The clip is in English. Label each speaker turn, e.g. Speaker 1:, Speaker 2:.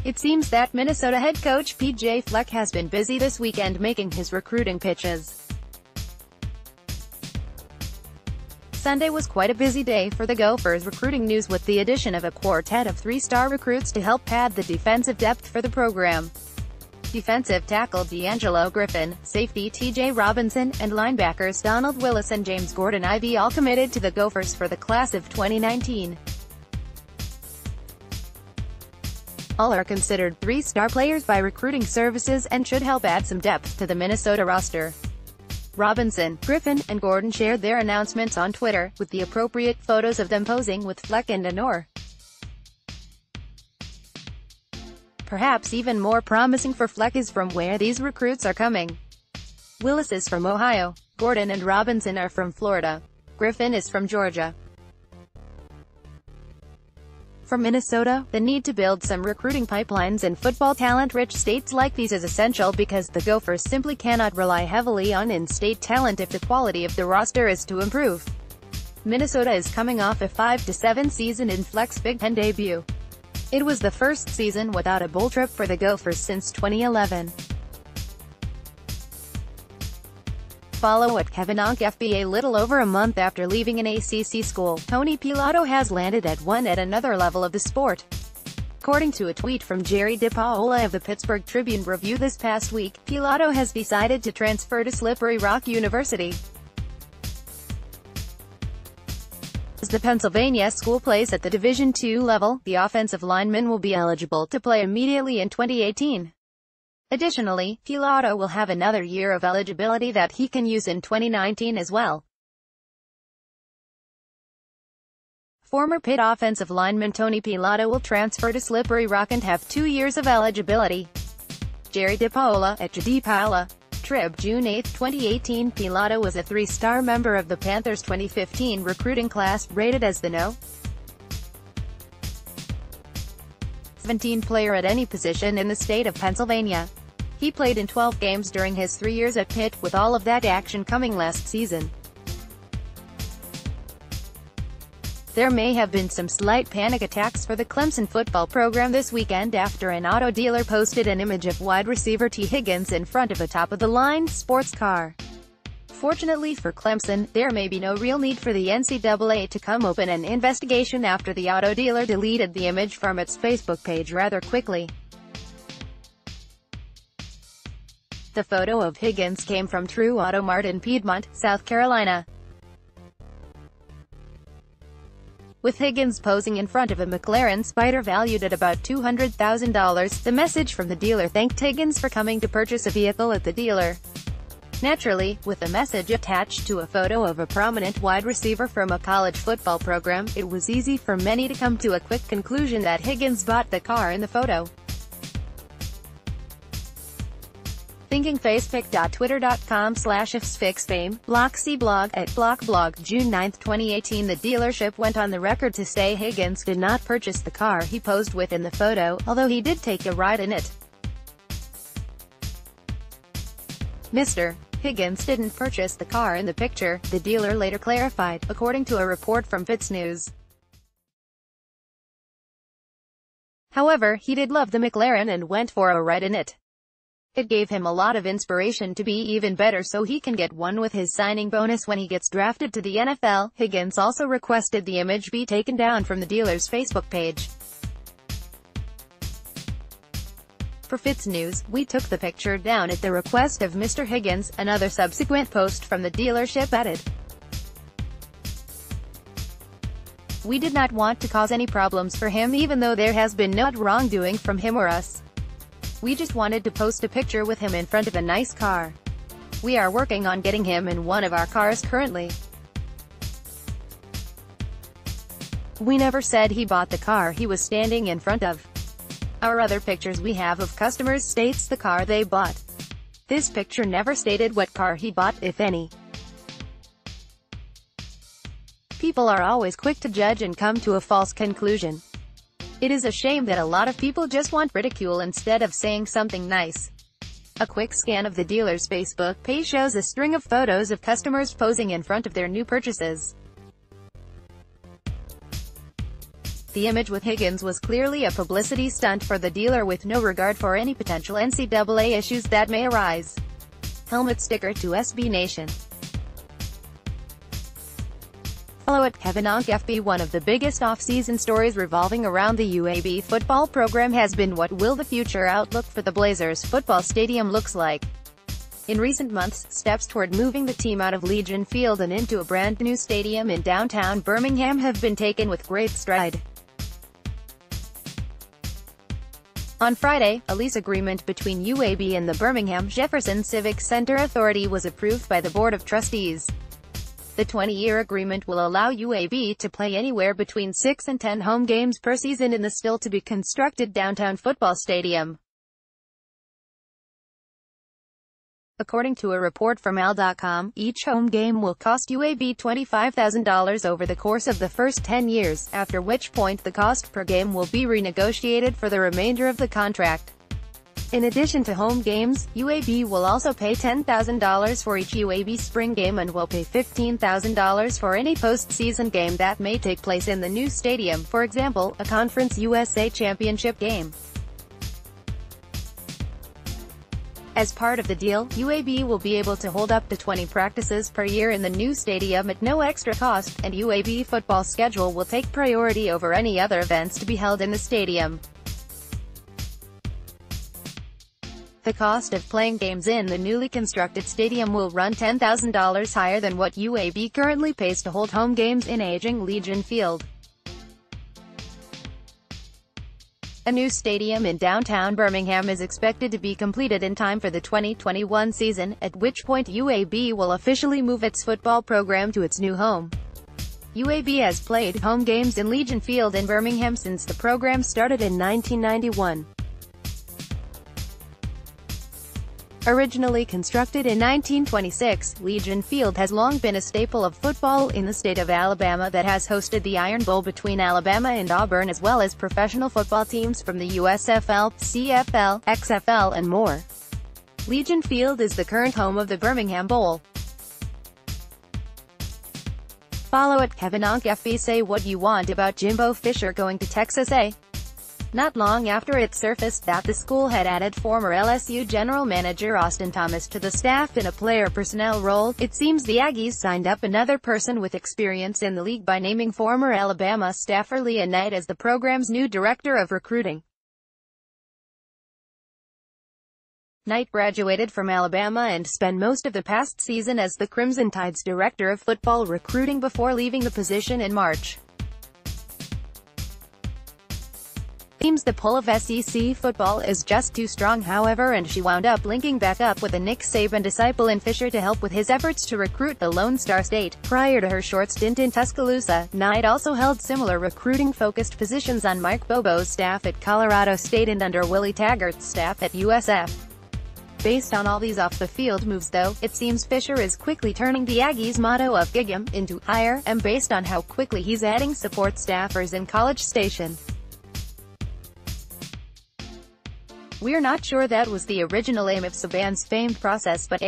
Speaker 1: It seems that Minnesota head coach P.J. Fleck has been busy this weekend making his recruiting pitches. Sunday was quite a busy day for the Gophers recruiting news with the addition of a quartet of three-star recruits to help pad the defensive depth for the program. Defensive tackle Deangelo Griffin, safety T.J. Robinson, and linebackers Donald Willis and James Gordon-Ivy all committed to the Gophers for the class of 2019. All are considered three-star players by recruiting services and should help add some depth to the Minnesota roster. Robinson, Griffin, and Gordon shared their announcements on Twitter, with the appropriate photos of them posing with Fleck and Anor. Perhaps even more promising for Fleck is from where these recruits are coming. Willis is from Ohio. Gordon and Robinson are from Florida. Griffin is from Georgia. For Minnesota, the need to build some recruiting pipelines in football talent-rich states like these is essential because the Gophers simply cannot rely heavily on in-state talent if the quality of the roster is to improve. Minnesota is coming off a 5-7 season in Fleck's Big Ten debut. It was the first season without a bowl trip for the Gophers since 2011. Follow at Kevin Onk FB. A little over a month after leaving an ACC school, Tony Pilato has landed at another level of the sport. According to a tweet from Jerry DePaola of the Pittsburgh Tribune-Review this past week, Pilato has decided to transfer to Slippery Rock University. As the Pennsylvania school plays at the Division II level, the offensive lineman will be eligible to play immediately in 2018. Additionally, Pilato will have another year of eligibility that he can use in 2019 as well. Former Pitt offensive lineman Tony Pilato will transfer to Slippery Rock and have 2 years of eligibility. Jerry DePaola, at JDPaola. Trib, June 8, 2018. Pilato was a three-star member of the Panthers' 2015 recruiting class, rated as the No. 17 player at any position in the state of Pennsylvania. He played in 12 games during his 3 years at Pitt, with all of that action coming last season. There may have been some slight panic attacks for the Clemson football program this weekend after an auto dealer posted an image of wide receiver T. Higgins in front of a top-of-the-line sports car. Fortunately for Clemson, there may be no real need for the NCAA to come open an investigation after the auto dealer deleted the image from its Facebook page rather quickly. The photo of Higgins came from True Auto Mart in Piedmont, South Carolina. With Higgins posing in front of a McLaren Spider valued at about $200,000, the message from the dealer thanked Higgins for coming to purchase a vehicle at the dealer. Naturally, with a message attached to a photo of a prominent wide receiver from a college football program, it was easy for many to come to a quick conclusion that Higgins bought the car in the photo. thinkingfacepic.twitter.com/ifsfixfame, Bloxy blog, at blockblog, June 9, 2018. The dealership went on the record to say Higgins did not purchase the car he posed with in the photo, although he did take a ride in it. Mr. Higgins didn't purchase the car in the picture, the dealer later clarified, according to a report from Fitz News. However, he did love the McLaren and went for a ride in it. It gave him a lot of inspiration to be even better so he can get one with his signing bonus when he gets drafted to the NFL. Higgins also requested the image be taken down from the dealer's Facebook page. For Fitz News, "We took the picture down at the request of Mr. Higgins," another subsequent post from the dealership added. "We did not want to cause any problems for him even though there has been no wrongdoing from him or us. We just wanted to post a picture with him in front of a nice car. We are working on getting him in one of our cars currently. We never said he bought the car he was standing in front of. Our other pictures we have of customers states the car they bought. This picture never stated what car he bought, if any. People are always quick to judge and come to a false conclusion. It is a shame that a lot of people just want ridicule instead of saying something nice." A quick scan of the dealer's Facebook page shows a string of photos of customers posing in front of their new purchases. The image with Higgins was clearly a publicity stunt for the dealer with no regard for any potential NCAA issues that may arise. Helmet sticker to SB Nation. Follow at Kevin Onk FB. One of the biggest off-season stories revolving around the UAB football program has been what will the future outlook for the Blazers football stadium looks like. In recent months, steps toward moving the team out of Legion Field and into a brand new stadium in downtown Birmingham have been taken with great stride. On Friday, a lease agreement between UAB and the Birmingham Jefferson Civic Center Authority was approved by the Board of Trustees. The 20-year agreement will allow UAB to play anywhere between 6 and 10 home games per season in the still-to-be-constructed downtown football stadium. According to a report from AL.com, each home game will cost UAB $25,000 over the course of the first 10 years, after which point the cost per game will be renegotiated for the remainder of the contract. In addition to home games, UAB will also pay $10,000 for each UAB spring game and will pay $15,000 for any postseason game that may take place in the new stadium, for example, a Conference USA Championship game. As part of the deal, UAB will be able to hold up to 20 practices per year in the new stadium at no extra cost, and UAB football schedule will take priority over any other events to be held in the stadium. The cost of playing games in the newly constructed stadium will run $10,000 higher than what UAB currently pays to hold home games in aging Legion Field. A new stadium in downtown Birmingham is expected to be completed in time for the 2021 season, at which point UAB will officially move its football program to its new home. UAB has played home games in Legion Field in Birmingham since the program started in 1991. Originally constructed in 1926, Legion Field has long been a staple of football in the state of Alabama that has hosted the Iron Bowl between Alabama and Auburn as well as professional football teams from the USFL, CFL, XFL and more. Legion Field is the current home of the Birmingham Bowl. Follow at Kevin Onk FB. Say what you want about Jimbo Fisher going to Texas A. Not long after it surfaced that the school had added former LSU general manager Austin Thomas to the staff in a player personnel role, it seems the Aggies signed up another person with experience in the league by naming former Alabama staffer Leah Knight as the program's new director of recruiting. Knight graduated from Alabama and spent most of the past season as the Crimson Tide's director of football recruiting before leaving the position in March. Seems the pull of SEC football is just too strong, however, and she wound up linking back up with a Nick Saban disciple in Fisher to help with his efforts to recruit the Lone Star State. Prior to her short stint in Tuscaloosa, Knight also held similar recruiting-focused positions on Mike Bobo's staff at Colorado State and under Willie Taggart's staff at USF. Based on all these off-the-field moves though, it seems Fisher is quickly turning the Aggies' motto of "Gig 'em" into "Hire 'em" based on how quickly he's adding support staffers in College Station. We're not sure that was the original aim of Saban's famed process, but